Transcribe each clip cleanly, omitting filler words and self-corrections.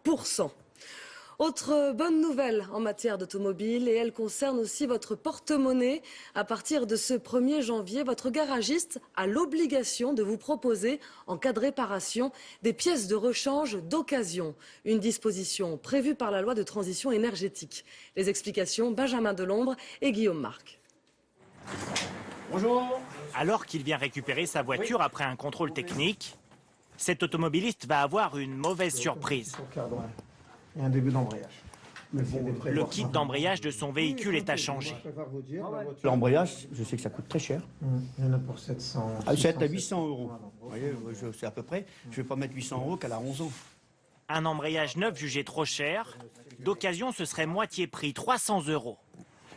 25%. Autre bonne nouvelle en matière d'automobile, et elle concerne aussi votre porte-monnaie. À partir de ce 1er janvier, votre garagiste a l'obligation de vous proposer, en cas de réparation, des pièces de rechange d'occasion. Une disposition prévue par la loi de transition énergétique. Les explications, Benjamin Delombre et Guillaume Marc. Bonjour. Alors qu'il vient récupérer sa voiture après un contrôle technique, cet automobiliste va avoir une mauvaise surprise. Il y a un début d'embrayage. Le kit d'embrayage de son véhicule est à changer. L'embrayage, je sais que ça coûte très cher. Il y en a pour 700. 7 à 800 euros. Vous voyez, c'est à peu près. Je ne vais pas mettre 800 euros qu'elle a 11 ans. Un embrayage neuf jugé trop cher, d'occasion ce serait moitié prix, 300 euros.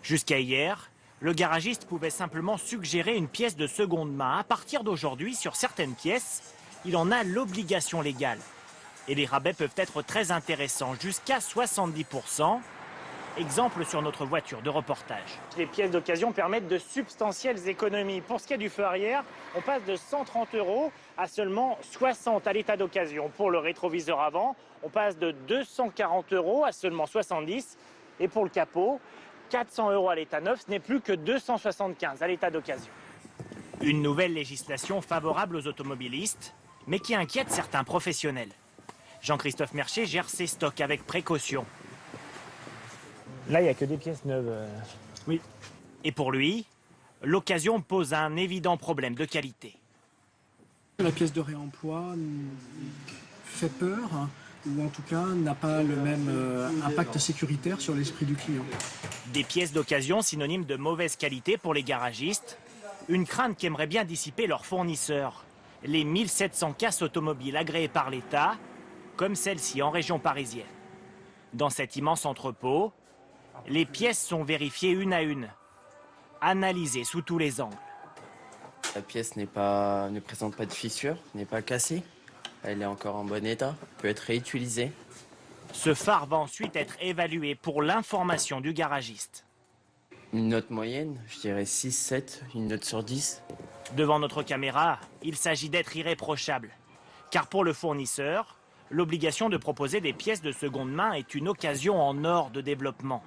Jusqu'à hier, le garagiste pouvait simplement suggérer une pièce de seconde main. À partir d'aujourd'hui, sur certaines pièces, il en a l'obligation légale. Et les rabais peuvent être très intéressants, jusqu'à 70%. Exemple sur notre voiture de reportage. Les pièces d'occasion permettent de substantielles économies. Pour ce qui est du feu arrière, on passe de 130 euros à seulement 60 à l'état d'occasion. Pour le rétroviseur avant, on passe de 240 euros à seulement 70. Et pour le capot, 400 euros à l'état neuf, ce n'est plus que 275 à l'état d'occasion. Une nouvelle législation favorable aux automobilistes, mais qui inquiète certains professionnels. Jean-Christophe Mercier gère ses stocks avec précaution. Là, il n'y a que des pièces neuves. Oui. Et pour lui, l'occasion pose un évident problème de qualité. La pièce de réemploi fait peur, ou en tout cas n'a pas le même impact sécuritaire sur l'esprit du client. Des pièces d'occasion synonymes de mauvaise qualité pour les garagistes, une crainte qu'aimeraient bien dissiper leurs fournisseurs. Les 1700 casses automobiles agréées par l'État, comme celle-ci en région parisienne. Dans cet immense entrepôt, les pièces sont vérifiées une à une, analysées sous tous les angles. La pièce ne présente pas de fissure, n'est pas cassée. Elle est encore en bon état, peut être réutilisée. Ce phare va ensuite être évalué pour l'information du garagiste. Une note moyenne, je dirais 6, 7, une note sur 10. Devant notre caméra, il s'agit d'être irréprochable. Car pour le fournisseur, l'obligation de proposer des pièces de seconde main est une occasion en or de développement.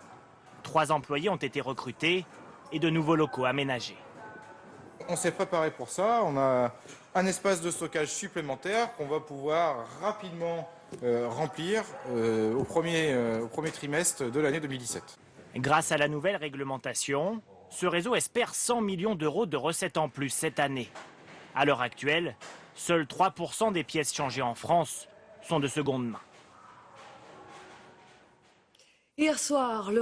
3 employés ont été recrutés et de nouveaux locaux aménagés. On s'est préparé pour ça, on a un espace de stockage supplémentaire qu'on va pouvoir rapidement remplir au premier trimestre de l'année 2017. Grâce à la nouvelle réglementation, ce réseau espère 100 millions d'euros de recettes en plus cette année. À l'heure actuelle, seuls 3% des pièces changées en France sont de seconde main. Hier soir, le